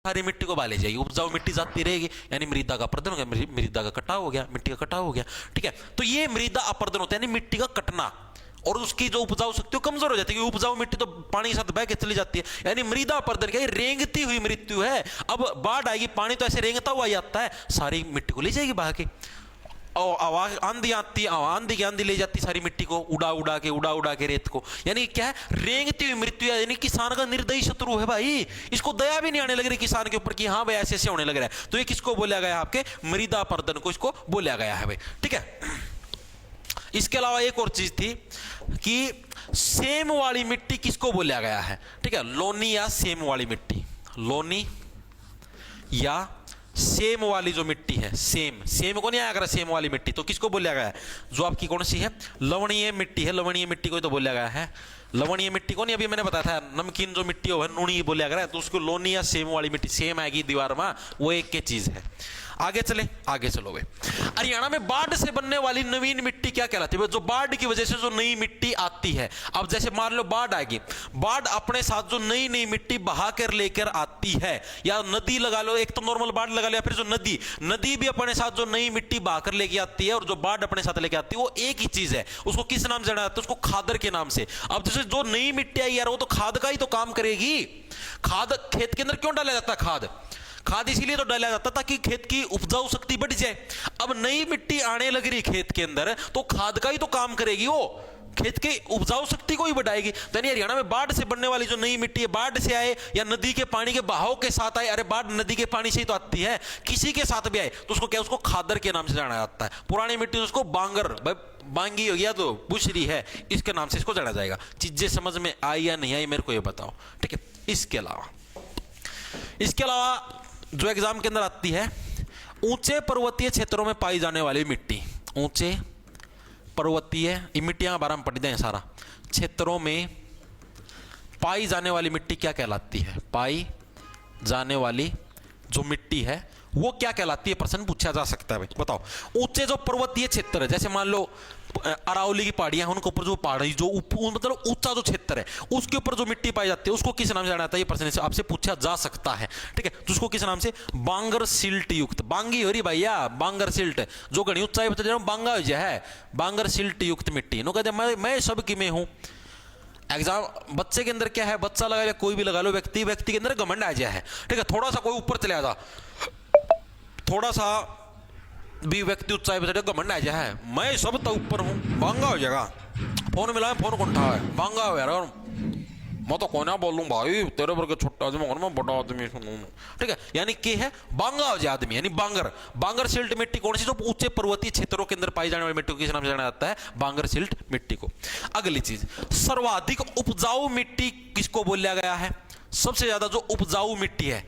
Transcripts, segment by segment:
सारी मिट्टी को बाले जाएगी, उपजाऊ मिट्टी जाती रहेगी, यानी मृदा का अपरदन हो गया, मृदा का कटाव हो गया, मिट्टी का कटाव हो गया। ठीक है, तो ये मृदा अपरदन होता है, यानी मिट्टी का कटना, और उसकी जो उपजाऊ शक्ति कमजोर हो जाती है, क्योंकि उपजाऊ मिट्टी तो पानी के साथ बह के चली जाती है, यानी मृदा अपरदन क्या, रेंगती हुई मृत्यु है। अब बाढ़ आएगी, पानी तो ऐसे रेंगता हुआ आता है, सारी मिट्टी को ले जाएगी बहा के, और आवाज आंधी आती, आंधी की आंधी ले जाती सारी मिट्टी को, उड़ा उड़ा के रेत को, यानी क्या है, रेंगती हुई मृत्यु है। यानी किसान का निर्दयी शत्रु है भाई, इसको दया भी नहीं आने लग रही किसान के ऊपर कि हाँ भाई ऐसे ऐसे होने लग रहा है। तो ये किसको बोला गया है, आपके मृदा अपरदन को इसको बोला गया है भाई। ठीक है, इसके अलावा एक और चीज थी कि सेम वाली मिट्टी किसको बोला गया है। ठीक है, लोनी या सेम वाली मिट्टी, लोनी या सेम वाली जो मिट्टी है, सेम को नहीं आया कर, सेम वाली मिट्टी तो किसको बोला गया है, जो आपकी कौन सी है, लवणीय मिट्टी है, लवणीय मिट्टी को तो बोला गया है। लवणीय मिट्टी को नहीं, अभी मैंने बताया था नमकीन जो मिट्टी हो नूनी बोला गया, तो उसको लोनी या सेम वाली मिट्टी, सेम आएगी दीवार में, वो एक के चीज है। आगे चले, आगे चलो भाई। हरियाणा में बाढ़ से बनने वाली नवीन मिट्टी क्या कहलाती है, जो बाढ़ की वजह से जो नई मिट्टी आती है। अब जैसे मान लो बाढ़ आएगी, बाढ़ अपने साथ जो नई नई मिट्टी बहा कर लेकर आती है, या नदी लगा लो, एक तो नॉर्मल बाढ़ लगा लो, या फिर जो नदी भी अपने साथ जो नई मिट्टी बहा कर लेके आती है, और जो बाढ़ अपने साथ लेके आती है, वो एक ही चीज है। उसको किस नाम से जाना जाता है, उसको खादर के नाम से। अब जैसे जो नई मिट्टी आई यार, वो तो खाद का ही तो काम करेगी। खाद खेत के अंदर क्यों डाला जाता है, खाद इसीलिए तो डाला जाता ताकि खेत की उपजाऊ शक्ति बढ़ जाए। अब नई मिट्टी आने लग रही खेत के अंदर, तो खाद का ही तो काम करेगी, वो खेत की उपजाऊ शक्ति को ही बढ़ाएगी। तो हरियाणा में बाढ़ से बनने वाली जो नई मिट्टी है, बाढ़ से आए या नदी के पानी के बहाव के साथ आए, अरे बाढ़ नदी के पानी से ही तो आती है, किसी के साथ भी आए तो उसको क्या, उसको खादर के नाम से जाना जाता है। पुरानी मिट्टी उसको बांगर, बांगी हो गया तो बुशरी है, इसके नाम से इसको जाना जाएगा। चीजें समझ में आई या नहीं आई मेरे को ये बताओ। ठीक है, इसके अलावा जो एग्जाम के अंदर आती है, ऊंचे पर्वतीय क्षेत्रों में पाई जाने वाली मिट्टी, ऊंचे पर्वतीय मिट्टियां बारे में पढ़ दें सारा, क्षेत्रों में पाई जाने वाली मिट्टी क्या कहलाती है, पाई जाने वाली जो मिट्टी है वो क्या कहलाती है, प्रश्न पूछा जा सकता है भाई। बताओ, ऊंचे जो पर्वतीय क्षेत्र है, जैसे मान लो अरावली की पहाड़ियां हैं, उनके ऊपर जो पहाड़ी जो मतलब ऊंचा जो क्षेत्र है, उसके ऊपर जो मिट्टी पाई जाती है, उसको किस नाम से जाना जाता है, ये प्रश्न से आपसे पूछा जा सकता है। ठीक है, तो उसको किस नाम से, बांगर सिल्ट युक्त, बांगी हो रही भैया, बांगर सिल्ट, जो घनी ऊंचाई पर बांगा हो जाए, बांगर सिल्ट युक्त मिट्टी। नो कहते मैं सब की में हूं। एग्जाम बच्चे के अंदर क्या है, बच्चा लगा लो, कोई भी लगा लो, व्यक्ति के अंदर घमंड आ जाए है। ठीक है, थोड़ा सा कोई ऊपर चले आता, थोड़ा सा भी व्यक्ति ऊंचाई पर घमंड आ जाए, मैं सब तो ऊपर हूं, बांगा हो जाएगा। फोन मिला, फोन कौन उठा है, बांगा हो यार, मैं तो कोना बोलूं भाई, तेरे पर छोटा आदमी और मैं बड़ा आदमी सुनूं। ठीक है, यानी कि है बांगा हो जाए आदमी, यानी बांगर सिल्ट मिट्टी कौन सी, जो ऊंचे पर्वतीय क्षेत्रों के अंदर पाई जाने वाली मिट्टी को किस नाम से जाना जाता है, बांगर सिल्ट मिट्टी को। अगली चीज, सर्वाधिक उपजाऊ मिट्टी किसको बोला गया है, सबसे ज्यादा जो उपजाऊ मिट्टी है,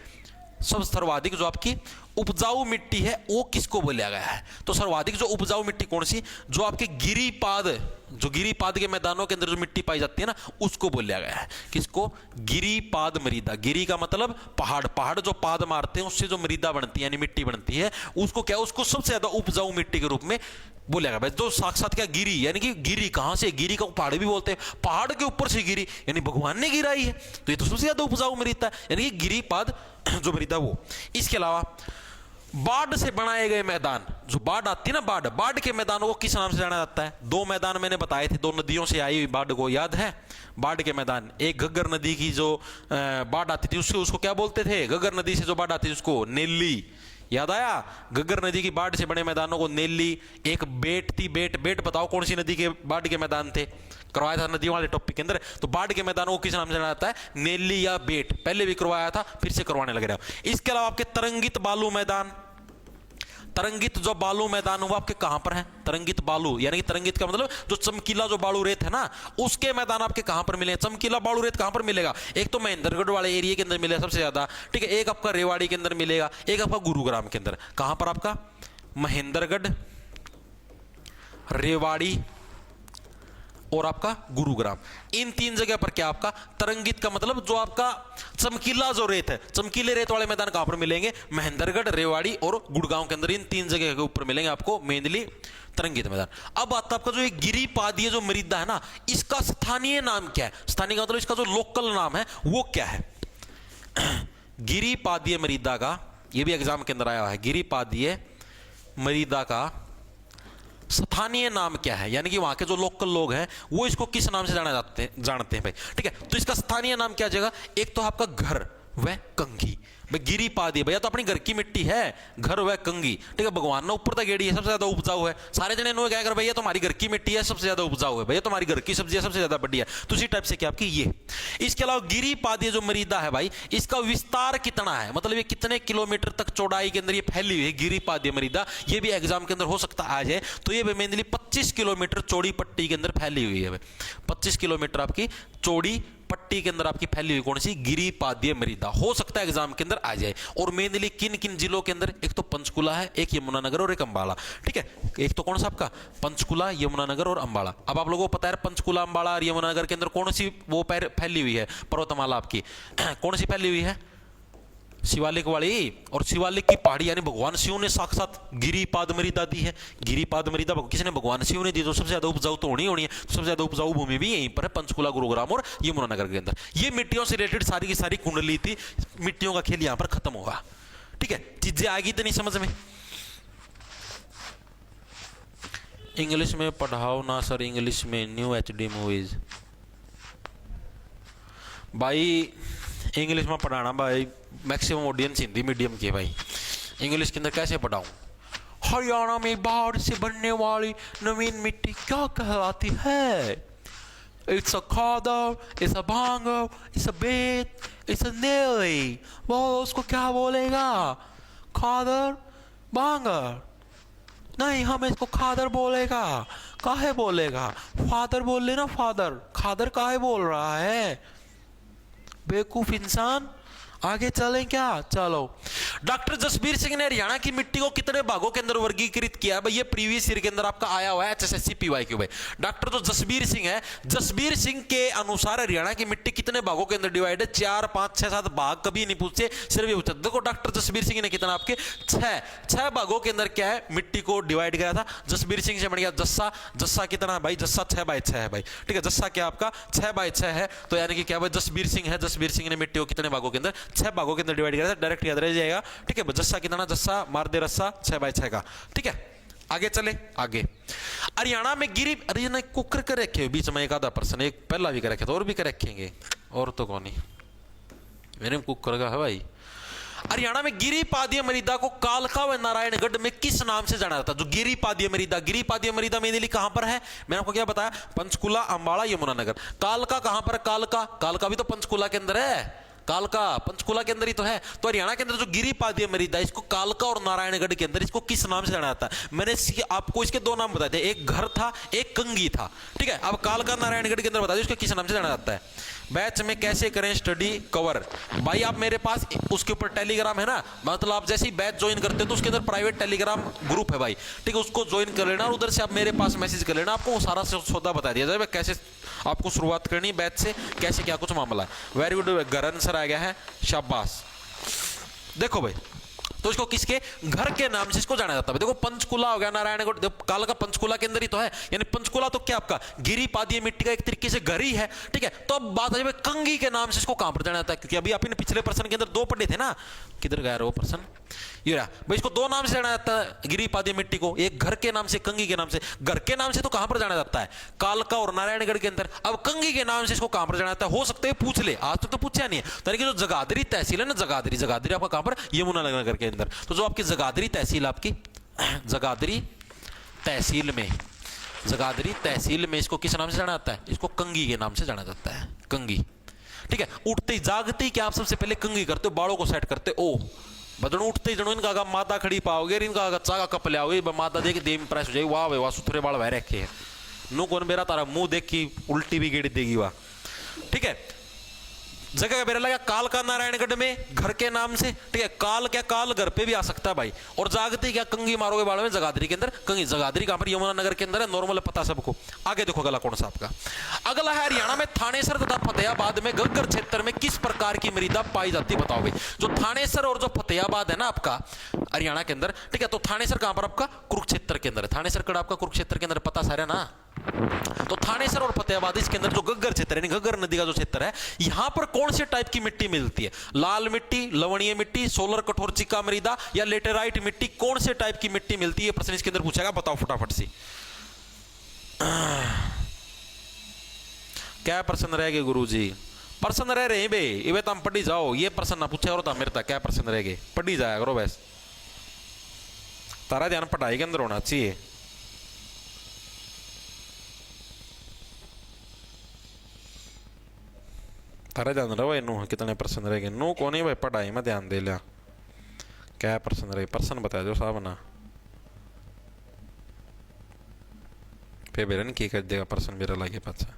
सब सर्वाधिक जो आपकी उपजाऊ मिट्टी है वो किसको बोला गया है। तो सर्वाधिक जो उपजाऊ मिट्टी कौन सी, जो आपके गिरिपाद, जो गिरिपाद के मैदानों के अंदर जो मिट्टी पाई जाती है ना, उसको बोला गया है। किसको, गिरिपाद मृदा। गिरी का मतलब पहाड़, पहाड़ जो पाद मारते हैं उससे जो मृदा बनती है यानी मिट्टी बनती है, उसको क्या, उसको सबसे ज्यादा उपजाऊ मिट्टी के रूप में बोला गया। जो साक्षात क्या, गिरी, यानी कि गिरी कहां से, गिरी को पहाड़ भी बोलते हैं, पहाड़ के ऊपर से गिरी, यानी भगवान ने गिराई है, तो ये तो सबसे ज्यादा उपजाऊ मृदा है, यानी कि गिरिपाद जो मृदा वो। इसके अलावा बाढ़ से बनाए गए मैदान, जो बाढ़ आती है ना, बाढ़ के मैदानों को किस नाम से जाना जाता है, दो मैदान मैंने बताए थे, दो नदियों से आई हुई बाढ़ को याद है, बाढ़ के मैदान, एक घग्गर नदी की जो बाढ़ आती थी उसको क्या बोलते थे, घग्गर नदी से जो बाढ़ आती थी उसको नेली, याद आया, घग्गर नदी की बाढ़ से बने मैदानों को नेली। एक बेट थी, बेट बताओ कौन सी नदी के बाढ़ के मैदान थे, करवाया था नदियों वाले टॉपिक के अंदर। तो बाढ़ के मैदानों को किस नाम से जाना जाता है, नेली या बेट, पहले भी करवाया था फिर से करवाने लग रहा है। इसके अलावा आपके तरंगित बालू मैदान, तरंगित जो बालू मैदान हुआ आपके कहां पर है, तरंगित बालू, यानी कि तरंगित का मतलब जो चमकीला जो बालू रेत है ना, उसके मैदान आपके कहां पर मिले, चमकीला बालू रेत कहां पर मिलेगा, एक तो महेंद्रगढ़ वाले एरिया के अंदर मिलेगा सबसे ज्यादा। ठीक है, एक आपका रेवाड़ी के अंदर मिलेगा, एक आपका गुरुग्राम के अंदर। कहां पर आपका, महेंद्रगढ़, रेवाड़ी और आपका गुरुग्राम, इन तीन जगह पर क्या आपका तरंगित का मतलब जो आपका चमकीला जो रेत है, चमकीले रेत वाले मैदान कहां पर मिलेंगे, महेंद्रगढ़, रेवाड़ी और गुड़गांव के अंदर, इन तीन जगह के ऊपर मिलेंगे आपको मेनली तरंगित मैदान। अब आता आपका जो ये गिरिपादीय जो मृदा है ना, इसका स्थानीय नाम क्या है, स्थानीय का मतलब इसका जो लोकल नाम है वो क्या है। गिरिपादीय मृदा का, ये भी एग्जाम के अंदर आया हुआ है, गिरिपादीय मृदा का स्थानीय नाम क्या है, यानी कि वहां के जो लोकल लोग हैं वो इसको किस नाम से जानते हैं भाई। ठीक है, तो इसका स्थानीय नाम क्या आ जाएगा, एक तो आपका घर वह कंघी, भाई गिरिपादीय भैया तो अपनी घर की मिट्टी है, घर वह कंघी। ठीक है, भगवान ने ऊपर तक गेड़ी है, सबसे ज्यादा उपजाऊ है, सारे जने नो क्या कर भैया तुम्हारी घर की मिट्टी है सबसे ज्यादा उपजाऊ है, भैया तुम्हारी घर की सब्जी सबसे ज्यादा बढ़िया, तो इसी टाइप से क्या आपकी ये। इसके अलावा गिरिपादीय जो मृदा है भाई, इसका विस्तार कितना है, मतलब ये कितने किलोमीटर तक चौड़ाई के अंदर ये फैली हुई है गिरिपादीय मृदा, ये भी एग्जाम के अंदर हो सकता आ जाए। तो ये मेनली 25 किलोमीटर चौड़ी पट्टी के अंदर फैली हुई है, 25 किलोमीटर आपकी चौड़ी पट्टी के अंदर आपकी फैली हुई कौन सी, गिरिपादीय मृदा, हो सकता है एग्जाम के अंदर आ जाए। और मेनली किन किन जिलों के अंदर, एक तो पंचकुला है, एक यमुनानगर और एक अंबाला। ठीक है, एक तो कौन सा आपका पंचकुला, यमुनानगर और अंबाला। अब आप लोगों को पता है पंचकुला, अंबाला और यमुनानगर के अंदर कौन सी वो फैली हुई है पर्वतमाला आपकी कौन सी फैली हुई है, शिवालिक वाली। और शिवालिक की पहाड़ी यानी भगवान शिव ने साक्षात गिरिपाद मृदा दी है, गिरिपाद मृदा किसने, भगवान शिव ने दी, तो सबसे ज्यादा उपजाऊ तो होनी है, तो सबसे ज्यादा उपजाऊ भूमि भी यहीं पर है, पंचकुला, गुरुग्राम और यमुनानगर के अंदर। ये मिट्टियों से रिलेटेड सारी की सारी कुंडली थी, मिट्टियों का खेल यहां पर खत्म होगा। ठीक है, चीजें आएगी तो नहीं समझ में, इंग्लिश में पढ़ाओ ना सर, इंग्लिश में न्यू HD मूवीज भाई, इंग्लिश में पढ़ाना भाई, मैक्सिमम ऑडियंस हिंदी मीडियम की है भाई, इंग्लिश के अंदर कैसे पढ़ाऊं। हरियाणा में बाढ़ से बनने वाली नवीन मिट्टी क्या कहलाती है, it's a Khadar, it's a भांगर, इट्स अ बेत, इट्स अ नेली, वो उसको क्या बोलेगा, खादर भांगर, नहीं हम इसको खादर बोलेगा, काहे बोलेगा, फादर बोल लेना, फादर, खादर काहे बोल रहा है, बेवकूफ इंसान। आगे चलें क्या, चलो। डॉक्टर जसबीर सिंह ने हरियाणा की मिट्टी को कितने भागों के अंदर वर्गीकृत किया है भाई, ये प्रीवियस ईयर के अंदर आपका आया हुआ है HSSC PYQ भाई। डॉक्टर जो जसबीर सिंह है, जसबीर सिंह के अनुसार हरियाणा की मिट्टी कितने भागों के अंदर डिवाइड है, 4 5 6 7 भाग कभी नहीं पूछते, सिर्फ ये पूछते। देखो डॉक्टर जसबीर सिंह ने कितना आपके 6 भागों के अंदर क्या है मिट्टी को डिवाइड किया था। जसबीर सिंह से बन गया जस्सा, जस्सा कितना भाई, जस्सा 6/6 है भाई। ठीक है, जस्सा क्या आपका 6/6 है, तो यानी कि क्या भाई जसबीर सिंह है, जसबीर सिंह ने मिट्टी को कितने भागों के अंदर 6 भागों के अंदर डिवाइड किया था, डायरेक्ट याद रह जाएगा। ठीक है, जस्सा कितना, जस्सा मार दे रस्सा 6/6 का। ठीक है, आगे चले आगे। हरियाणा में गिरी, अरे ना कुकर कर रखे बीच में एक आधा पर्सन, एक पहला भी कर रखे तो और भी कर रखेंगे, और तो कौन ही मेरे कुकर का है भाई। हरियाणा में गिरिपादीय मृदा को कालका व नारायणगढ़ में किस नाम से जाना जाता है, जो गिरिपादीय मृदा, गिरिपादीय मृदा मेनली कहां पर है, मैंने आपको क्या बताया, पंचकुला, अंबाला, यमुनानगर। कालका कहां पर, कालका, कालका भी तो पंचकुला के अंदर है, कालका पंचकुला के अंदर ही तो है। तो हरियाणा के अंदर जो गिरिपादीय मृदा है, इसको कालका और नारायणगढ़ के अंदर इसको किस नाम से जाना जाता है, मैंने आपको इसके 2 नाम बताए थे, एक घर था एक कंगी था। ठीक है, अब कालका नारायणगढ़ के अंदर बता दो इसको किस नाम से जाना जाता है। बैच में कैसे करें स्टडी कवर, भाई आप मेरे पास उसके ऊपर टेलीग्राम है ना, मतलब आप जैसे ही बैच ज्वाइन करते हो तो उसके अंदर प्राइवेट टेलीग्राम ग्रुप है भाई। ठीक है, उसको ज्वाइन कर लेना और उधर से आप मेरे पास मैसेज कर लेना, आपको वो सारा सौदा बता दिया जाए कैसे आपको शुरुआत करनी है बैच से, कैसे क्या कुछ मामला है। वेरी गुड, घर आंसर आ गया है, शाबाश। देखो भाई, तो इसको किसके घर के नाम से इसको जाना जाता है। देखो पंचकुला हो गया, नारायणगढ़, कालका पंचकुला के अंदर ही तो है, यानी पंचकुला तो क्या आपका गिरिपादीय मिट्टी का एक तरीके से घर ही है। ठीक है, तो अब बात है कंगी के नाम से इसको कहां पर जाना जाता है, क्योंकि अभी आपने पिछले पर्सन के अंदर 2 पढ़े थे ना, किधर गया वो पर्सन, ये रहा भाई। इसको 2 नाम से जाना जाता है गिरिपादीय मिट्टी को, एक घर के नाम से, कंगी के नाम से। घर के नाम से तो कहां पर जाना जाता है, कालका और नारायणगढ़ के अंदर। अब कंगी के नाम से इसको कहां पर जाना जाता है, हो सकता है पूछ ले, आज तक तो पूछा नहीं है। तो जो जगाधरी तहसील है ना, जगाधरी, जगाधरी आपका कहां पर, यमुनानगर के अंदर। तो जो आपकी जगाधरी तहसील, आपकी जगाधरी तहसील में, जगाधरी तहसील में इसको किस नाम से जाना जाता है, इसको कंगी के नाम से जाना जाता है, कंगी। ठीक है, उठते ही जागते ही क्या आप सबसे पहले कंगी करते हो, बालों को सेट करते हो, बदनों उठते ही जनो इनका माता खड़ी पाओगे, इनका चागा कप ले आओगे, माता देख देव इंप्रेस हो जाएगी, वाह भाई वाह सुथरे बाल वह रखे हैं, नु कौन मेरा तारा मुंह देख की उल्टी भी गेड़ी देगी वाह। ठीक है, जगह का मेरा लगा काल का नारायणगढ़ में घर के नाम से। ठीक है, काल क्या, काल घर पे भी आ सकता है भाई। और जागते क्या कंगी मारोगे बालों में, जगाधरी के अंदर कंगी। जगाधरी कहां पर, यमुनानगर के अंदर है, नॉर्मल पता सबको। आगे देखो अगला कौन सा आपका, अगला है हरियाणा में थानेसर तथा फतेहाबाद में गग्गर क्षेत्र में किस प्रकार की मृदा पाई जाती है, बताओ भाई। जो थानेसर और जो फतेहाबाद है ना आपका हरियाणा के अंदर, ठीक है, तो थानेसर कहां पर आपका, कुरुक्षेत्र के अंदर है। थानेसर कड़ा आपका कुरुक्षेत्र के अंदर, पता सारा ना, तो थानेसर और फतेहाबाद इसके अंदर जो घग्गर क्षेत्र है, घग्गर नदी का जो क्षेत्र है, यहां पर कौन से टाइप की मिट्टी मिलती है? लाल मिट्टी, लवणीय मिट्टी, सोलर कठोर चिका मृदा या लेटेराइट मिट्टी, कौन से टाइप की मिट्टी मिलती है? प्रश्न इसके अंदर पूछेगा, बताओ फटाफट से। क्या प्रश्न रह गए गुरुजी? प्रश्न रह रहे बे, ये तो हम पढ़ी जाओ, ये प्रश्न ना पूछे और तो मेरे तक क्या प्रश्न रह गए, पढ़ी जाया करो बस। तारा ध्यान पढ़ाई के अंदर होना चाहिए। तारा ध्यान रहो नू कितने प्रश्न रह गए, नू कौन है भाई, पढ़ाई में ध्यान दे लिया। क्या प्रश्न रहे, प्रश्न बता दो साहब ना, फिर बेरन की कर देगा प्रश्न मेरा लागे पाछा।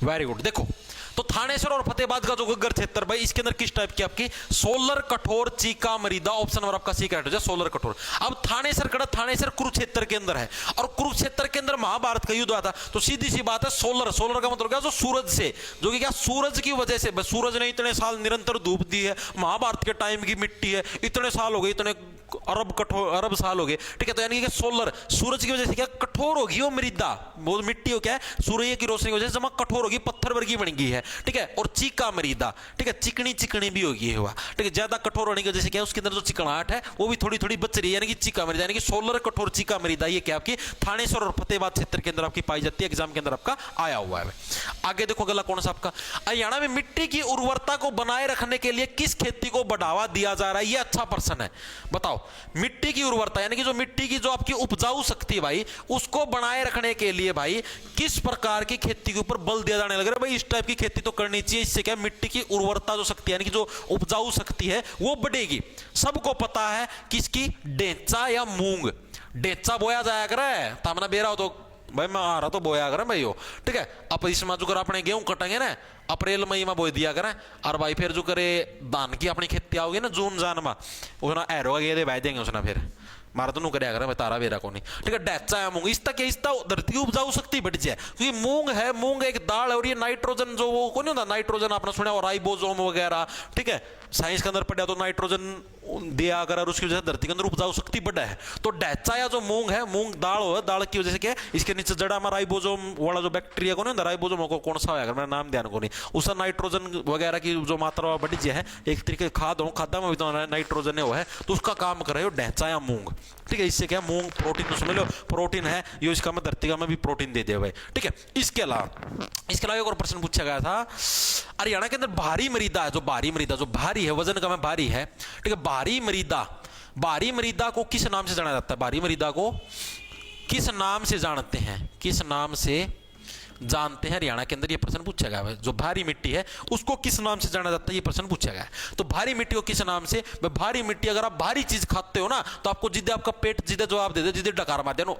Very good. देखो तो थानेसर और फतेहाबाद का जो घग्गर क्षेत्र भाई, इसके अंदर किस टाइप की आपकी सोलर कठोर चीका मृदा, ऑप्शन नंबर आपका सी करेक्ट हो जाए, सोलर कठोर। अब थानेसर कड़ा, थानेसर कुरुक्षेत्र के अंदर है और कुरुक्षेत्र के अंदर महाभारत का युद्ध हुआ था, तो सीधी सी बात है सोलर, सोलर का मतलब क्या, जो सूरज से, जो कि क्या सूरज की वजह से, सूरज ने इतने साल निरंतर धूप दी है, महाभारत के टाइम की मिट्टी है, इतने साल हो गए, इतने अरब साल हो गए, ठीक है। तो यानी कि सोलर, सूरज की वजह से क्या कठोर होगी वो मृदा, वो मिट्टी हो क्या है, सूर्य की रोशनी की वजह से जमा कठोर होगी, पत्थर वर्गी बन गई है, ठीक है। और चीका मृदा, ठीक है, चिकनी चिकनी भी होगी हुआ, ठीक है, ज्यादा कठोर होने की वजह से क्या, उसके अंदर जो चिकनाहट है वो भी थोड़ी थोड़ी बच रही है, यानी कि चीका मृदा, यानी कि सोलर कठोर चीका मृदा, ये क्या आपकी थानेसर और फतेहाबाद क्षेत्र के अंदर आपकी पाई जाती है, एग्जाम के अंदर आपका आया हुआ है। आगे देखो अगला कौन सा आपका, हरियाणा में मिट्टी की उर्वरता को बनाए रखने के लिए किस खेती को बढ़ावा दिया जा रहा है? ये अच्छा प्रश्न है, बताओ। मिट्टी की उर्वरता यानी कि जो मिट्टी की जो आपकी उपजाऊ शक्ति है भाई, उसको बनाए रखने के लिए भाई किस प्रकार की खेती के ऊपर बल दिया जाने लग रहा है? भाई इस टाइप की खेती तो करनी चाहिए, इससे क्या मिट्टी की उर्वरता जो शक्ति यानी कि जो उपजाऊ शक्ति है वो बढ़ेगी। सबको पता है किसकी, ढेंचा या मूंग, ढेंचा बोया जाया करे तामना बेरा हो तो भाई मैं आ रहा तो बोया करें भाई हो, ठीक है। अब इसमें जो कर अपने गेहूं कटेंगे ना अप्रैल मई में बोई दिया करें, और भाई फिर जो करे धान की अपनी खेती आओगे ना जून जान में, उसना एरो गेदे बह देंगे उसना, फिर मारा तो नू कर मैं तारा बेरा को नहीं, ठीक है। डेचा है मूंग, इसका क्या, इसका धरती उपजाऊ शक्ति बढ़ जाए, क्योंकि मूंग है, मूंग एक दाल है और ये नाइट्रोजन जो वो कौन होता, नाइट्रोजन आपने सुना, और राइबोसोम वगैरह, ठीक है, साइंस के अंदर पढ़ा तो नाइट्रोजन दिया अगर, और उसकी वजह से धरती के अंदर उपजाऊ शक्ति बढ़ा है। तो डेचा या जो मूंग है, मूंग दाल हो, दाल की वजह से क्या, इसके नीचे जड़ा में राइबोसोम वाला जो बैक्टीरिया को नहीं, राइबोसोम को कौन सा है, मेरा नाम ध्यान को नहीं, उसका नाइट्रोजन वगैरह की जो मात्रा बढ़ जाए है, एक तरीके खाद हो, खादा में भी तो नाइट्रोजन है वो है, तो उसका काम कर रहे हो डेचा या मूंग, ठीक है। इससे क्या मूंग प्रोटीन तो समझ लो प्रोटीन है, ये इसका में धरती का में भी प्रोटीन दे दे भाई, ठीक है। इसके अलावा एक और प्रश्न पूछा गया था, हरियाणा के अंदर भारी मृदा है, जो भारी मृदा जो भारी है, वजन का में भारी है, ठीक है, भारी मृदा को किस नाम से जाना जाता है? भारी मृदा को किस नाम से जानते हैं, किस नाम से जानते हैं? हरियाणा के अंदर ये प्रश्न पूछा गया है, जो भारी मिट्टी है उसको किस नाम से जाना जाता है, ये प्रश्न पूछा गया है। तो भारी मिट्टी को किस नाम से, भारी मिट्टी, अगर आप भारी चीज खाते हो ना तो आपको जिद्दे आपका पेट जिद्दे जवाब दे दे, जिद्दे डकार मारते नो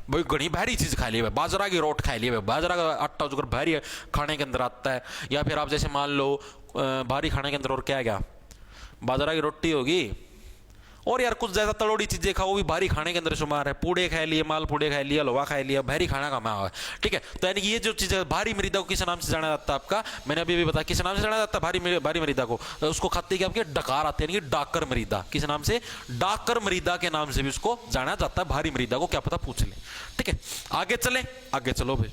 भाई घनी भारी चीज खा ली है, बाजरा की रोट खा ली है, बाजरा का आटा जो भारी खाने के अंदर आता है, या फिर आप जैसे मान लो भारी खाने के अंदर और क्या गया, बाजरा की रोटी होगी, और यार कुछ ज्यादा तलोड़ी चीजें खाओ, वो भी भारी खाने के अंदर शुमार है, पूड़े खा लिए, माल पूड़े खा लिया, लोहा खा लिया, भारी खाना का है, ठीक है। तो यानी कि ये जो चीज है भारी मृदा को किस नाम से जाना जाता है आपका, मैंने अभी बताया किस नाम से जाना जाता है भारी मृदा को, उसको खाते क्या आपके डकार आते हैं, यानी कि डाकर मृदा, किस नाम से, डाकर मृदा के नाम से भी उसको जाना जाता है, भारी मृदा को, क्या पता पूछ ले, ठीक है। आगे चले, आगे चलो भाई।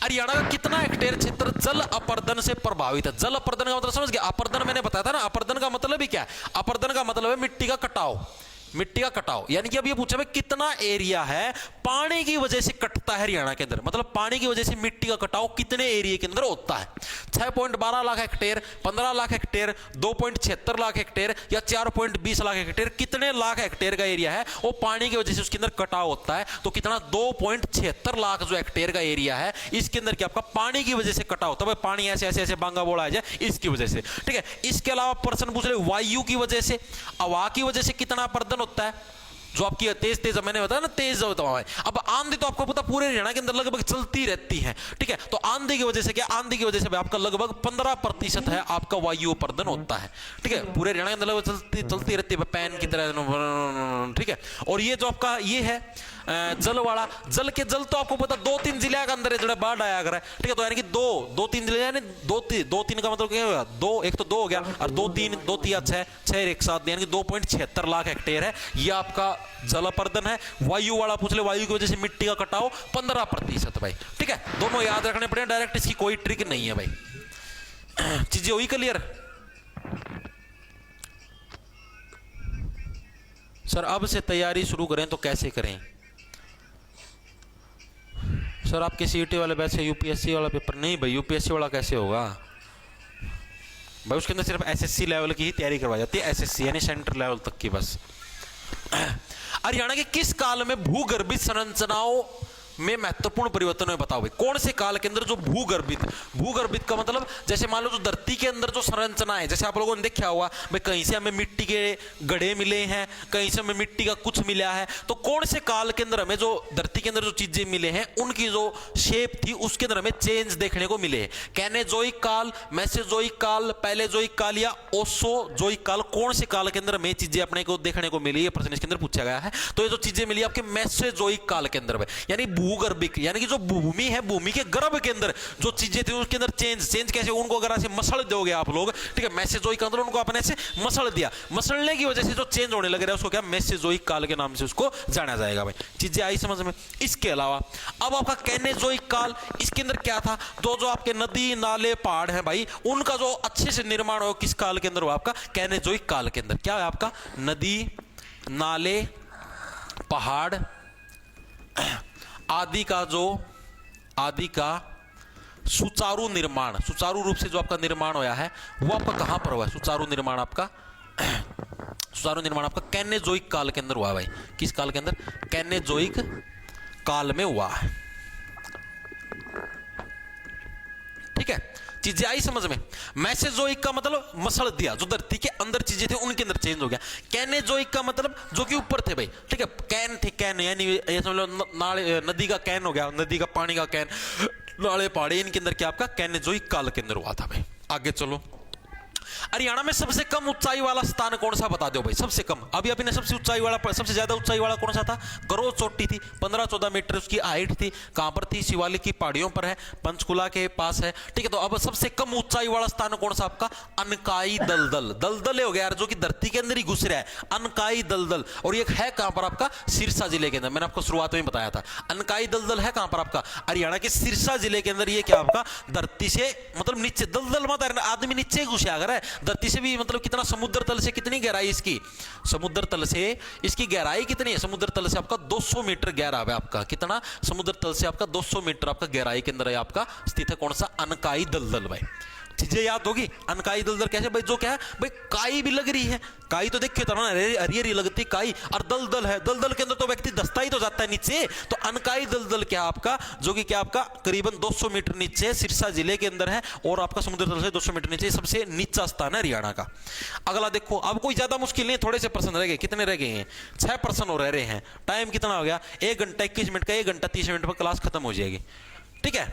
हरियाणा का कितना हेक्टेयर क्षेत्र जल अपर्दन से प्रभावित है? जल अपर्दन का मतलब समझ गया, अपर्दन मैंने बताया था ना, अपर्दन का मतलब ही क्या है, अपर्दन का मतलब है मिट्टी का कटाव, मिट्टी का कटाव, यानी कि अब ये पूछा है कितना एरिया है पानी की वजह से कटता है हरियाणा के अंदर, मतलब पानी की वजह से मिट्टी का कटाव कितने एरिया के अंदर होता है? 6.12 lakh hectare, 15 lakh hectare, 2.76 lakh hectare या 4.20 लाख हेक्टेयर, कितने लाख हेक्टेयर का एरिया है वो पानी की वजह से उसके अंदर कटाव होता है? तो कितना, 2.76 लाख जो हेक्टेयर का एरिया है इसके अंदर क्या आपका पानी की वजह से कटाव होता है, पानी ऐसे ऐसे ऐसे बांगा बोला है इसकी वजह से, ठीक है। इसके अलावा प्रश्न पूछ रहे वायु की वजह से, हवा की वजह से कितना अपर्दन होता है, जो आपकी तेज मैंने बताया ना तेज होता है। अब आंधी तो आपको पता पूरे हरियाणा के अंदर लगभग चलती रहती है, ठीक है। तो आंधी की वजह से क्या, आंधी की वजह से आपका लगभग 15% है आपका वायु अपर्दन होता है, ठीक है। पूरे हरियाणा के अंदर चलती रहती है पैन की तरह, ठीक है। और ये जो आपका ये है जल वाला, जल के जल तो आपको पता 2-3 जिले के अंदर है जो बाढ़ आया कर है, ठीक है। तो यानी कि 2-3 जिले, यानी 2-3 का मतलब क्या होगा, 2 एक तो 2 हो गया और 2-3 2-3 6 एक साथ, यानी कि 2.76 लाख हेक्टेयर है। ये आपका जल अपर्दन है। वायु वाला पूछ ले, वायु की वजह से मिट्टी का कटाव 15% भाई, ठीक है। दोनों याद रखने पड़े डायरेक्ट, इसकी कोई ट्रिक नहीं है भाई। चीजें हुई क्लियर? सर अब से तैयारी शुरू करें तो कैसे करें? सर आपके सीईटी वाले बैच से यूपीएससी वाला पेपर नहीं भाई, यूपीएससी वाला कैसे होगा भाई? उसके अंदर सिर्फ एसएससी लेवल की ही तैयारी करवाई जाती है, एसएससी यानी सेंटर लेवल तक की बस। हरियाणा के किस काल में भूगर्भित संरचनाओं में महत्वपूर्ण परिवर्तन हुए बताओ भाई। कौन से काल के अंदर जो भूगर्भित का मतलब जैसे मान लो जो धरती के अंदर जो संरचना है, जैसे आप लोगों ने देखा हुआ भाई, कहीं से हमें मिट्टी के गड्ढे मिले हैं, कहीं से हमें मिट्टी का कुछ मिला है। तो कौन से काल के अंदर हमें जो धरती के अंदर जो चीजें मिले हैं उनकी जो शेप थी उसके अंदर हमें चेंज देखने को मिले हैं। कैनेजोइक काल, मेसोजोइक काल, पैलेजोइक काल या ओसोजोइक काल, कौन से काल के अंदर हमें चीजें अपने को देखने को मिली? ये प्रश्न इसके अंदर पूछा गया है। तो ये जो चीजें मिली आपके मेसोजोइक काल के अंदर, यानी भूगर्भिक, यानी कि जो भूमि है, भूमि के गर्भ के अंदर जो चीजें थी उसके अंदर चेंज कैसे, उनको अगर ऐसे मसल दोगे आप लोग, ठीक है, मेसोजोइक के अंदर उनको अपने से मसल दिया, मसलने की वजह से जो चेंज होने लग रहा है उसको क्या मेसोजोइक काल के नाम से उसको जाना जाएगा भाई। चीजें आई समझ में? इसके अलावा अब आपका कैनेजोइक काल, इसके अंदर क्या था? जो आपके नदी नाले पहाड़ है भाई, उनका जो अच्छे से निर्माण हो किस काल के अंदर हो? आपका कैनेजोइक काल के अंदर। क्या है आपका? नदी नाले पहाड़ आदि का सुचारू निर्माण, सुचारू रूप से जो आपका निर्माण होया है वो आपका कहां पर हुआ है? सुचारू निर्माण आपका कैनेजोइक काल के अंदर हुआ भाई। किस काल के अंदर? कैनेजोइक काल में हुआ है, ठीक है। चीजें आई समझ में? मेसोजोइक का मतलब मसल दिया, जो धरती के अंदर चीजें थे उनके अंदर चेंज हो गया। कैनेजोइक का मतलब जो कि ऊपर थे भाई, ठीक है, कैन थे, कैन यानी ये समझ लो नाले, नदी का कैन हो गया, नदी का पानी का कैन, नाले पहाड़ी, इनके अंदर क्या आपका कैनेजोइक काल के अंदर हुआ था भाई। आगे चलो, हरियाणा में सबसे कम ऊंचाई वाला स्थान कौन सा बता दो भाई? सबसे कम, अभी अभी ने सबसे ऊंचाई वाला, सबसे ज्यादा ऊंचाई वाला कौन सा था? गरोह चोटी थी, 15-14 मीटर उसकी हाइट थी। कहां पर थी? शिवालिक की पहाड़ियों पर है, पंचकुला के पास है, ठीक है। तो अब सबसे कम ऊंचाई वाला स्थान कौन सा आपका? अनकाई दलदल। दलदल हो गया यार, जो कि धरती के अंदर ही घुस रहा है, अनकाई दलदल। और ये है कहां पर आपका? सिरसा जिले के अंदर। मैंने आपको शुरुआत में बताया था अनकाई दलदल है कहां पर आपका? हरियाणा के सिरसा जिले के अंदर। ये क्या आपका? धरती से मतलब नीचे, दलदल मत आदमी नीचे घुसा कर है, धरती से भी मतलब कितना, समुद्र तल से कितनी गहराई इसकी? समुद्र तल से इसकी गहराई कितनी है? समुद्र तल से आपका 200 मीटर गहरा है आपका। कितना? समुद्र तल से आपका 200 मीटर आपका गहराई के अंदर है आपका स्थित है कौन सा? अनकाई दलदल भाई। चीजें याद होगी? अनकाई दलदल कैसे भाई? जो क्या है भाई, काई भी लग रही है, काई तो देखिए हरी हरी लगती काई, और दलदल है, दलदल के अंदर तो व्यक्ति दस्ता ही तो जाता है नीचे। तो अनकाई दलदल क्या आपका? जो कि क्या आपका करीबन 200 मीटर नीचे सिरसा जिले के अंदर है, और आपका समुद्र तल से 200 मीटर नीचे सबसे नीचा स्थान है हरियाणा का। अगला देखो, अब कोई ज्यादा मुश्किल नहीं, थोड़े से प्रश्न रह गए। कितने रह गए हैं? 6 प्रश्न रह रहे हैं। टाइम कितना हो गया? 1 घंटा 21 मिनट का, 1 घंटा 30 मिनट पर क्लास खत्म हो जाएगी, ठीक है।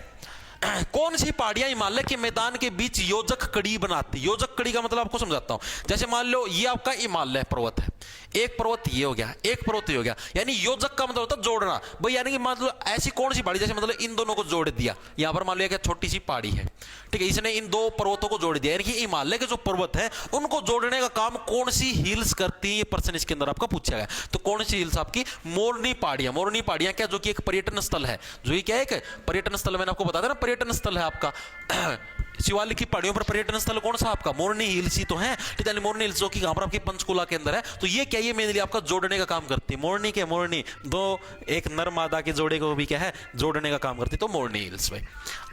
कौन सी पहाड़ियां हिमालय के मैदान के बीच योजक कड़ी बनाती? योजक कड़ी का मतलब आपको समझाता हूं। जैसे मान लो ये आपका हिमालय पर्वत है, एक पर्वत ये हो गया, एक पर्वत ये हो गया, यानी योजक का मतलब होता है जोड़ना भाई। यानी कि मान लो ऐसी कौन सी पहाड़ी, जैसे मतलब इन दोनों को जोड़ दिया, यहां पर मान लो एक छोटी सी पहाड़ी है, ठीक है, इसने इन 2 पर्वतों को जोड़ दिया, यानी कि हिमालय के जो पर्वत है उनको जोड़ने का काम कौन सी हिल्स करती है? ये प्रश्न इसके अंदर आपका पूछा गया। तो कौन सी हिल्स आपकी? मोरनी पहाड़ियां। मोरनी पहाड़ियां क्या? जो कि एक पर्यटन स्थल है, जो ये क्या है? एक पर्यटन स्थल, मैंने आपको बता देना पर्यटन स्थल है आपका। शिवालिक की पहाड़ियों पर पर्यटन स्थल कौन सा आपका? मोरनी हिल्स ही तो है, ठीक है। मोरनी हिल्स जो कि कहां पर आपकी पंचकुला के अंदर है। तो ये क्या? ये मेनली आपका जोड़ने का काम करती है। मोरनी के मोरनी दो, एक नर मादा के जोड़े को भी क्या है? जोड़ने का काम करती है। तो मोरनी हिल्स भाई।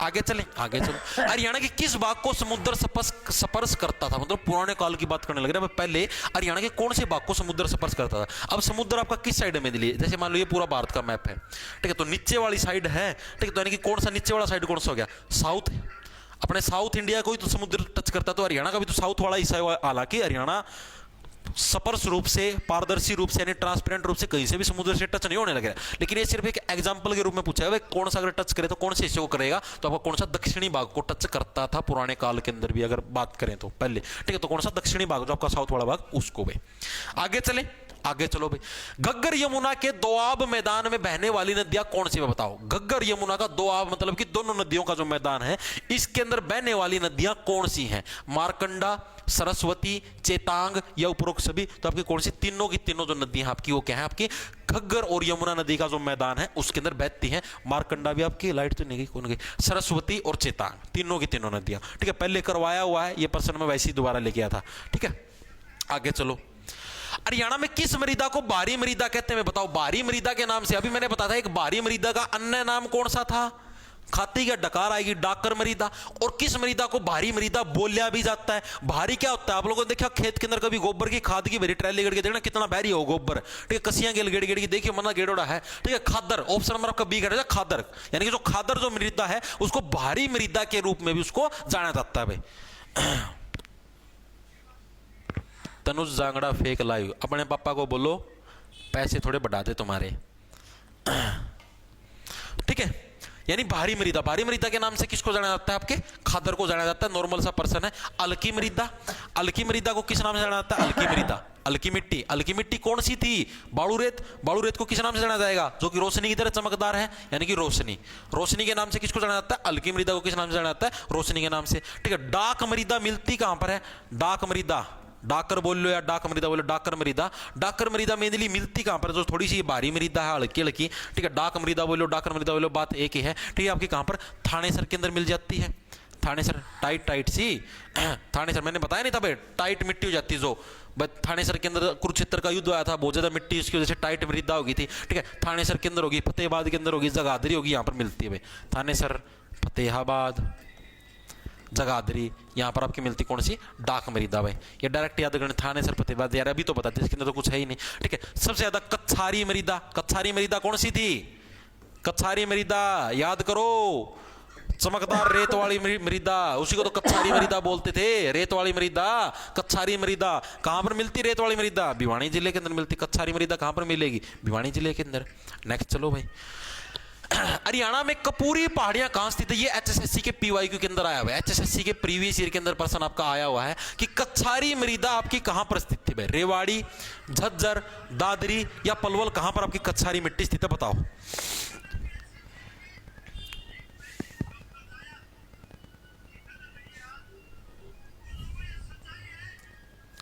आगे चलें, आगे चलो। हरियाणा के किस भाग को समुद्र स्पर्श करता था? मतलब पुराने काल की बात करने लग रहा है। पहले हरियाणा के कौन से भाग को समुद्र स्पर्श करता था? अब समुद्र आपका किस साइड में दिल्ली? जैसे मान लो ये पूरा भारत का मैप है, ठीक है, तो नीचे वाली साइड है, ठीक है। तो यानी कि कौन सा नीचे वाला साइड कौन सा हो गया? साउथ। अपने साउथ इंडिया को ही तो समुद्र टच करता, तो हरियाणा का भी तो साउथ वाला हिस्सा है। हालांकि हरियाणा स्पर्श रूप से, पारदर्शी रूप से, यानी ट्रांसपेरेंट रूप से कहीं से भी समुद्र से टच नहीं होने लगे, लेकिन ये सिर्फ एक एग्जांपल के रूप में पूछा है, कौन सा अगर टच करे तो कौन से हिस्से को करेगा? तो आपका कौन सा दक्षिणी भाग को टच करता था पुराने काल के अंदर भी अगर बात करें तो पहले, ठीक है। तो कौन सा? दक्षिणी भाग, जो आपका साउथ वाला भाग, उसको भी। आगे चले, आगे चलो भाई, घग्गर यमुना के दोआब मैदान में बहने वाली नदियां कौन सी है बताओ। घग्गर यमुना का दोआब मतलब कि दोनों नदियों का जो मैदान है, इसके अंदर बहने वाली नदियां कौन सी हैं? मारकंडा, सरस्वती, चेतांग या उपरोक्त सभी? तो आपकी कौन सी? तीनों की तीनों जो नदियां आपकी वो क्या है? आपकी घग्गर और यमुना नदी का जो मैदान है उसके अंदर बहती हैं। मारकंडा भी आपकी, लाइट तो नहीं गई, कौन गई? सरस्वती और चेतांग, तीनों की तीनों नदियां। ठीक है, पहले करवाया हुआ है ये प्रश्न, मैं वैसे ही दोबारा लेके आया था। ठीक है, आगे चलो। हरियाणा में किस मृदा को बारी मृदा कहते हैं? बताओ। बारी मृदा के नाम से अभी मैंने बताया था, एक बारी मृदा का अन्य नाम कौन सा था? खाती का डकार आएगी, डाकर मृदा। और किस मृदा को भारी मृदा बोलिया भी जाता है? भारी क्या होता है? आप लोगों ने देखा खेत के अंदर कभी गोबर की खाद की भरी ट्रैली गड़ के देखना कितना भारी हो गोबर। ठीक है, कसियां गेड़ गेड़ की देखिए, मना गेड़ोड़ा है। ठीक है, खादर, ऑप्शन नंबर आपका बी कह रहा खादर, यानी कि जो खादर जो मृदा है उसको भारी मृदा के रूप में भी उसको जाना जाता है भाई। तनुज जांगड़ा फेक लाइव, अपने पापा को बोलो पैसे थोड़े बढ़ा दे तुम्हारे। ठीक है, यानी भारी मृदा, भारी मृदा के नाम से किसको जाना जाता है? आपके खादर को जाना जाता है। नॉर्मल सा पर्सन है। अलकी मृदा, अलकी मृदा को किस नाम से जाना जाता है? अलकी मृदा, अलकी मिट्टी। अलकी मिट्टी कौन सी थी? बालू रेत। बालू रेत को किस नाम से जाना जाएगा? जो कि रोशनी की तरह चमकदार है, यानी कि रोशनी। रोशनी के नाम से किसको जाना जाता है? अलकी मृदा को किस नाम से जाना जाता है? रोशनी के नाम से। ठीक है, डाक मृदा मिलती कहां पर है? डाक मृदा, डाकर बोल लो या डाक मृदा बोलो, डाकर मृदा। डाकर मृदा मेनली मिलती कहां पर? जो थोड़ी सी भारी मृदा है, हल्की हल्की। ठीक है, डाक मृदा बोलो, डाकर मृदा बोलो, बात एक ही है। ठीक है, आपकी कहां पर? थानेसर के अंदर मिल जाती है। थानेसर, टाइट टाइट सी थानेसर, मैंने बताया नहीं था भाई, टाइट मिट्टी हो जाती है जो। थानेसर के अंदर कुरुक्षेत्र का युद्ध आया था, बहुत ज्यादा मिट्टी, उसकी वजह से टाइट मृदा होगी थी। ठीक है, थानेसर के अंदर होगी, फतेहाबाद के अंदर होगी, जगाधरी होगी, यहाँ पर मिलती है भाई। थानेसर, फतेहाबाद, जगाधरी, यहाँ पर आपकी मिलती कौन सी? डाक मृदा भाई। ये डायरेक्ट याद करना, थानेसर, फतेहाबाद, यार अभी तो बता दें, इसके अंदर तो कुछ है ही नहीं। ठीक है, सबसे ज्यादा कच्छारी मृदा, कच्छारी मृदा कौन सी थी? कच्छारी मृदा याद करो, चमकदार रेत वाली मृदा, उसी को तो कच्छारी मृदा बोलते थे। रेत वाली मृदा, कच्छारी मृदा। कहां पर मिलती रेत वाली मृदा? भिवानी जिले के अंदर मिलती। कच्छारी मृदा कहां पर मिलेगी? भिवानी जिले के अंदर। नेक्स्ट चलो भाई, हरियाणा में कपूरी पहाड़ियां कहां स्थित है? ये एचएसएससी के पीवाईक्यू के अंदर आया हुआ है, एचएसएससी के प्रीवियस ईयर के अंदर प्रश्न आपका आया हुआ है कि कच्छारी मृदा आपकी कहां पर स्थित थी भाई? रेवाड़ी, झज्जर, दादरी या पलवल, कहां पर आपकी कच्छारी मिट्टी स्थित है? बताओ।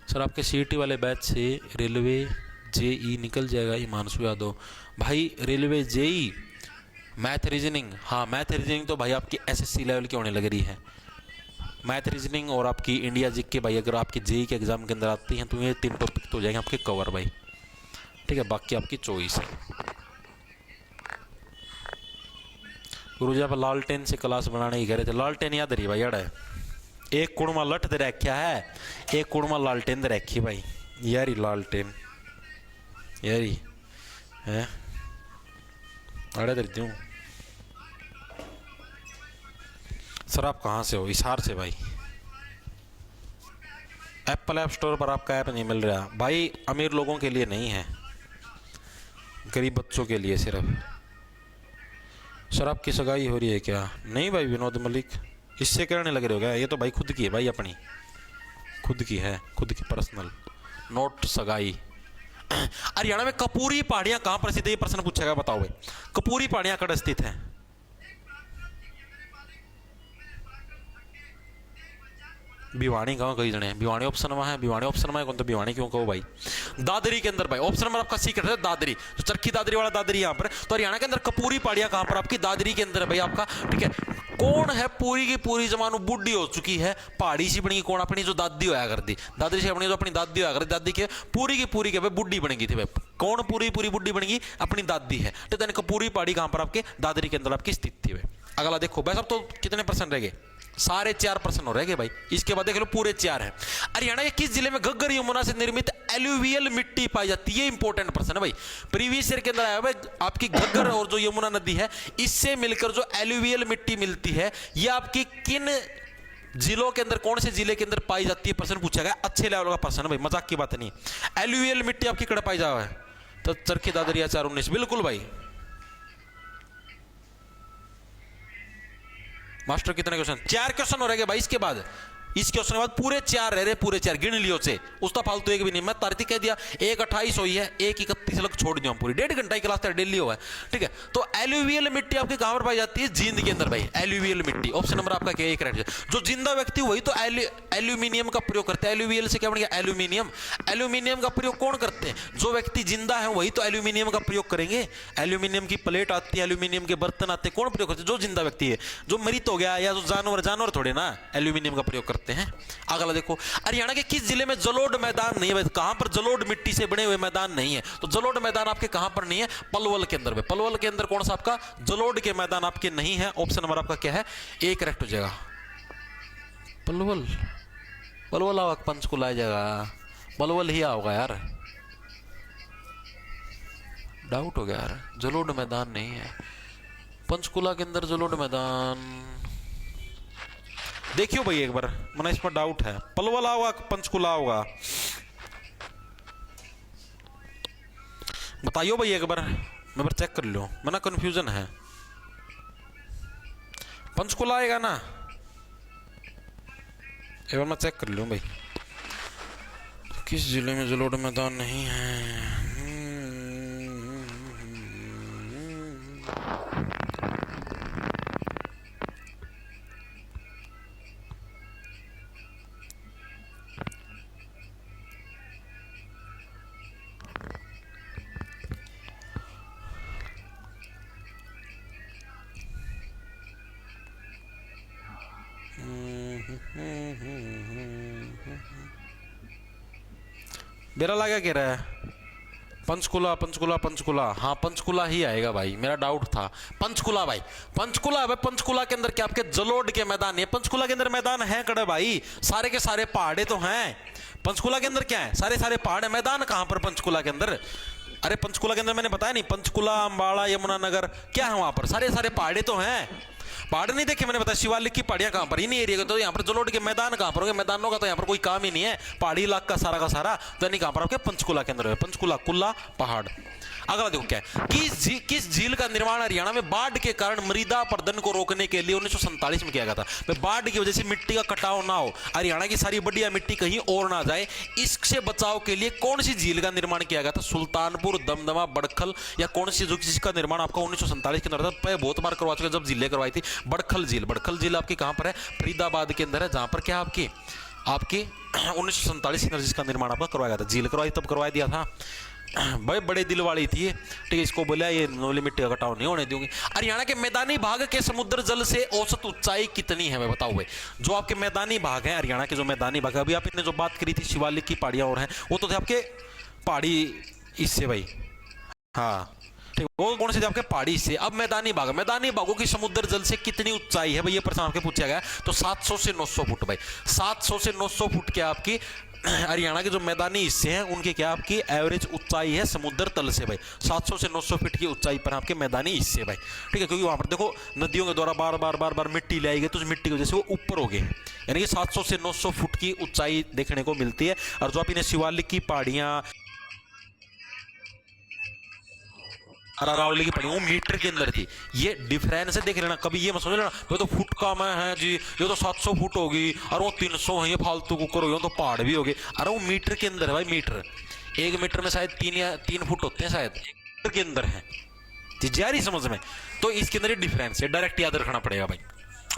सर आपके सीईटी वाले बैच से रेलवे जेई निकल जाएगा, हिमांशु यादव भाई। रेलवे जेई, मैथ रीजनिंग, हाँ मैथ रीजनिंग तो भाई आपकी एसएससी लेवल की होने लग रही है। मैथ रीजनिंग और आपकी इंडिया जिक के भाई अगर आपकी जेई के एग्जाम के अंदर आती हैं तो ये 3 टॉपिक तो हो जाएंगे आपके कवर भाई। ठीक है, बाकी आपकी चॉइस है। गुरुजी आप लालटेन से क्लास बनाने की कह रहे थे, लालटेन याद रही भाई, है एक कुड़मा लठ दे रखा है, एक कुड़मा लालटेन दे रखी भाई। यारी लालटेन यारी है, अरे दे दूं। सर आप कहाँ से हो? हिसार से भाई। एप्पल ऐप स्टोर पर आपका ऐप नहीं मिल रहा भाई, अमीर लोगों के लिए नहीं है, गरीब बच्चों के लिए सिर्फ। सर आपकी सगाई हो रही है क्या? नहीं भाई विनोद मलिक, इससे करने लग रहे हो क्या? ये तो भाई खुद की है भाई, अपनी खुद की है, खुद की पर्सनल, नोट सगाई। हरियाणा में कपूरी पहाड़ियां कहां पर स्थित है? ये प्रश्न पूछेगा, बताओ भाई कपूरी पहाड़ियां कहां स्थित है? भिवानी गांव कई जने, भिवानी ऑप्शन में है, भिवानी ऑप्शन में कौन तो भिवानी क्यों कहो भाई? दादरी के अंदर भाई, ऑप्शन नंबर आपका सी है दादरी, तो चरखी दादरी वाला दादरी यहाँ पर। तो हरियाणा के अंदर कपूरी पहाड़ियां कहां पर? आपकी दादरी के अंदर भाई आपका। ठीक है, कौन है पूरी की पूरी जमानो बूढ़ी हो चुकी है, पहाड़ी सी बनी, कौन? अपनी जो दादी होया करती, दादरी से अपनी जो अपनी दादी होया करती, दादी के पूरी की पूरी के भाई बूढ़ी बन गई थी भाई। कौन पूरी पूरी बूढ़ी बन गई? अपनी दादी है। तो यानी कपूरी पहाड़ी कहां पर? आपके दादरी के अंदर आपकी स्थित थी भाई। अगला देखो भाई, सब तो कितने % रह गए? सारे 4% हो रह गए भाई। इसके बाद देख लो पूरे 4 है। हरियाणा के किस जिले में घग्गर यमुना से निर्मित एलुवियल मिट्टी पाई जाती है? इंपॉर्टेंट प्रश्न है भाई, प्रीवियस ईयर के अंदर आया भाई। आपकी घग्गर और जो यमुना नदी है इससे मिलकर जो एलुवियल मिट्टी मिलती है, ये आपकी किन जिलों के अंदर, कौन से जिले के अंदर पाई जाती है? प्रश्न पूछा गया, अच्छे लेवल का प्रश्न है भाई, मजाक की बात नहीं। एलुवियल मिट्टी आपकी कड़ पाई जा है? तो चरखी दादरी 419 बिल्कुल भाई। मास्टर कितने क्वेश्चन? 4 क्वेश्चन हो रहे भाई। इसके बाद इस क्वेश्चन के बाद पूरे 4 रह रहे, पूरे 4 गिन लियो से, उसका फालतू एक भी नहीं। मैं तारीख कह दिया, 1:28 हुई है, 1:31 लग छोड़ दिया पूरी, 1.5 घंटा की क्लास तक डेली हुआ है, ठीक है। तो एल्यूवियल मिट्टी आपके कहां पर पाई जाती है? जींद के अंदर भाई, एल्यूवियल मिट्टी। ऑप्शन नंबर आपका क्या है? करेक्ट है। जो जिंदा व्यक्ति वही तो एल्यूमिनियम का प्रयोग करते हैं। एल्यूवियल से क्या बन गया? एल्यूमिनियम। एल्यूमिनियम का प्रयोग कौन करते हैं? जो व्यक्ति जिंदा है वही तो एल्यूमिनियम का प्रयोग करेंगे। एल्यूमिनियम की प्लेट आती है, एल्यूमिनियम के बर्तन आते हैं, कौन प्रयोग करते हैं? जो जिंदा व्यक्ति है। जो मृत हो गया या जो जानवर थोड़े ना एल्यूमिनियम का प्रयोग करते हैं। अगला देखो, हरियाणा के किस जिले में जलोढ़ मैदान नहीं है? कहां पर जलोढ़ मिट्टी से बने हुए मैदान नहीं है? तो जलोढ़ मैदान आपके कहां पर नहीं है? पलवल के अंदर। पलवल के अंदर कौन सा आपका? जलोढ़ के मैदान आपके नहीं है। ऑप्शन नंबर आपका क्या है? ए करेक्ट हो जाएगा। पलवल, पलवल आवा पंचकुला आ जाएगा, पलवल ही आओगा यार, डाउट हो गया यार। जलोढ़ मैदान नहीं है पंचकुला के अंदर, जलोढ़ मैदान देखियो भाई एक बार, मना इस पर डाउट है। पलवल होगा, पंचकुला होगा, बताइयो भाई एक बार चेक कर लो, मना कंफ्यूजन है। पंचकुला आएगा ना? एक बार मैं चेक कर लूं भाई, किस जिले में जलोढ़ मैदान नहीं है? मेरा लगा कह रहा है पंचकुला, पंचकुला, पंचकुला। हाँ पंचकुला ही आएगा भाई, मेरा डाउट था पंचकुला भाई। पंचकुला भाई, पंचकुला के अंदर क्या आपके जलोढ़ के मैदान है? पंचकुला के अंदर मैदान है कड़े भाई, सारे के सारे पहाड़े तो हैं। पंचकुला के अंदर क्या है? सारे सारे पहाड़ है, मैदान कहां पर पंचकुला के अंदर? अरे पंचकुला के अंदर मैंने बताया नहीं, पंचकुला, अंबाला, यमुनानगर क्या है वहां पर? सारे सारे पहाड़े तो हैं। पहाड़ नहीं देखे मैंने बताया, शिवालिक की पहाड़ियां कहां पर? इन्हीं एरिया के। तो यहाँ पर जलोढ़ के मैदान कहां पर होंगे? मैदानों का तो यहाँ पर कोई काम ही नहीं है, पहाड़ी इलाका सारा का सारा। तो नहीं कहां पर आपके? पंचकुला के अंदर है। पंचकुला, कुल्ला, पहाड़। अगला देखो क्या है, किस झील का निर्माण हरियाणा में बाढ़ के कारण मृदा अपरदन को रोकने के लिए 1947 में किया गया था? बाढ़ की वजह से मिट्टी का कटाव ना हो, हरियाणा की सारी बढ़िया मिट्टी कहीं और ना जाए, इससे बचाव के लिए कौन सी झील का निर्माण किया गया था? सुल्तानपुर, दमदमा, बड़खल, या कौन सी? जो जिसका निर्माण आपका 1947 के अंदर था। बहुत बार करवा चुके जब जिले करवाई थी। बड़खल झील, बड़खल झील आपकी कहां पर है? फरीदाबाद के अंदर है, जहां पर क्या आपकी 1947 के अंदर जिसका निर्माण आपका करवाया गया था। झील करवाई तब करवा दिया था भाई, बड़े दिल वाली थी ये, ठीक है। इसको बोला ये नोली मिट्टी का कटाव नहीं होने दूंगी। हरियाणा के मैदानी भाग के समुद्र जल से औसत ऊंचाई कितनी है? मैं बताओ भाई, जो आपके मैदानी भाग है हरियाणा के, जो मैदानी भाग है, अभी आपने जो बात करी थी शिवालिक की पहाड़ियां और हैं, वो तो थे आपके पहाड़ी इससे भाई, हाँ ठीक, वो कौन से थे आपके? पहाड़ी से। अब मैदानी भाग, मैदानी भागों की समुद्र जल से कितनी ऊंचाई है भाई? ये प्रश्न आपके पूछा गया। तो 700 से 900 फुट भाई, 700 से 900 फुट के आपकी हरियाणा के जो मैदानी हिस्से हैं उनकी क्या आपकी एवरेज ऊंचाई है समुद्र तल से भाई, 700 से 900 फीट की ऊंचाई पर आपके मैदानी हिस्से भाई, ठीक है। क्योंकि वहां पर देखो नदियों के द्वारा बार बार मिट्टी लाई गई, तो उस मिट्टी की वजह से वो ऊपर हो गए, यानी कि 700 से 900 फुट की ऊंचाई देखने को मिलती है। और जो आप इन्हें शिवालिक की पहाड़ियां, अरावली की पड़ी वो मीटर के अंदर थी। ये डिफरेंस है, देख लेना कभी ये मत समझ लेना ये तो फुट का मैं है जी, ये तो 700 फुट होगी और वो 300 है, ये फालतू कुकर हो तो पहाड़ भी होगी। अरे वो मीटर के अंदर है भाई, मीटर 1 मीटर में शायद 3 फुट होते हैं शायद, मीटर के अंदर है जी, जा रही समझ में? तो इसके अंदर ये डिफरेंस है, डायरेक्ट याद रखना पड़ेगा भाई।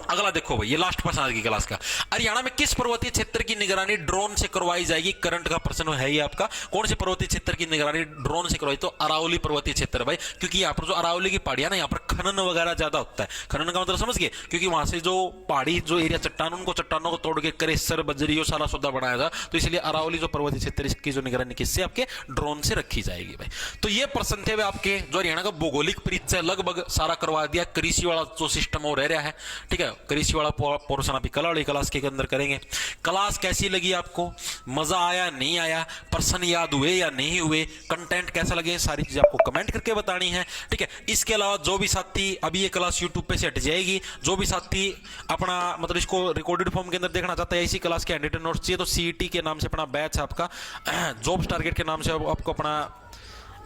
अगला देखो भाई, ये लास्ट प्रश्न आज की क्लास का, हरियाणा में किस पर्वतीय क्षेत्र की निगरानी ड्रोन से करवाई जाएगी? करंट का प्रश्न है ये आपका। कौन से पर्वतीय क्षेत्र की निगरानी ड्रोन से करवाई? तो अरावली पर्वतीय क्षेत्र भाई, क्योंकि यहाँ पर जो अरावली की पहाड़ियां ना, यहाँ पर खनन वगैरह ज्यादा होता है। खनन का मतलब समझ गए? क्योंकि वहां से जो पहाड़ी जो एरिया चट्टान, उनको चट्टानों को तोड़ के करेसर, बजरी और सारा सौदा बनाया था, तो इसलिए अरावली जो पर्वतीय क्षेत्र इसकी जो निगरानी किससे? आपके ड्रोन से रखी जाएगी भाई। तो ये प्रश्न थे आपके जो हरियाणा का भौगोलिक परिचय लगभग सारा करवा दिया। कृषि वाला जो सिस्टम वो रह रहा है, ठीक है, कृषि वाला पोर्शन अभी कल वाली क्लास के अंदर करेंगे। क्लास कैसी लगी आपको? मजा आया नहीं आया? प्रश्न याद हुए या नहीं हुए? कंटेंट कैसा लगे? सारी चीजें आपको कमेंट करके बतानी है, ठीक है। इसके अलावा जो भी साथी, अभी ये क्लास यूट्यूब पे से हट जाएगी, जो भी साथी अपना मतलब इसको रिकॉर्डेड फॉर्म के अंदर देखना चाहता है, इसी क्लास के हैंडरिटन नोट्स चाहिए, तो सीईटी के नाम से अपना बैच आपका, जॉब्स टारगेट के नाम से आपको अपना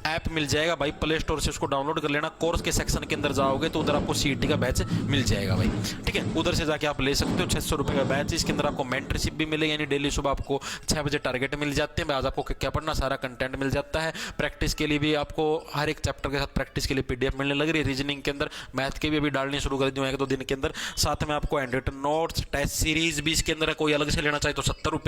ऐप मिल जाएगा भाई, प्ले स्टोर से उसको डाउनलोड कर लेना। कोर्स के सेक्शन के अंदर जाओगे तो उधर आपको सीईटी का बैच मिल जाएगा भाई, ठीक है, उधर से जाके आप ले सकते हो। 600 रुपये का बैच, इसके अंदर आपको मेंटरशिप भी मिलेगी, यानी डेली सुबह आपको 6 बजे टारगेट मिल जाते हैं। आज आपको क्या पढ़ना, सारा कंटेंट मिल जाता है। प्रैक्टिस के लिए भी आपको हर एक चैप्टर के साथ प्रैक्टिस के लिए पीडीएफ मिलने लग रही है। रीजनिंग के अंदर मैथ के भी अभी डालनी शुरू कर दी हूँ 1-2 दिन के अंदर। साथ में आपको handwritten notes, test series भी इसके अंदर है, कोई अलग से लेना चाहे तो 70 रुपये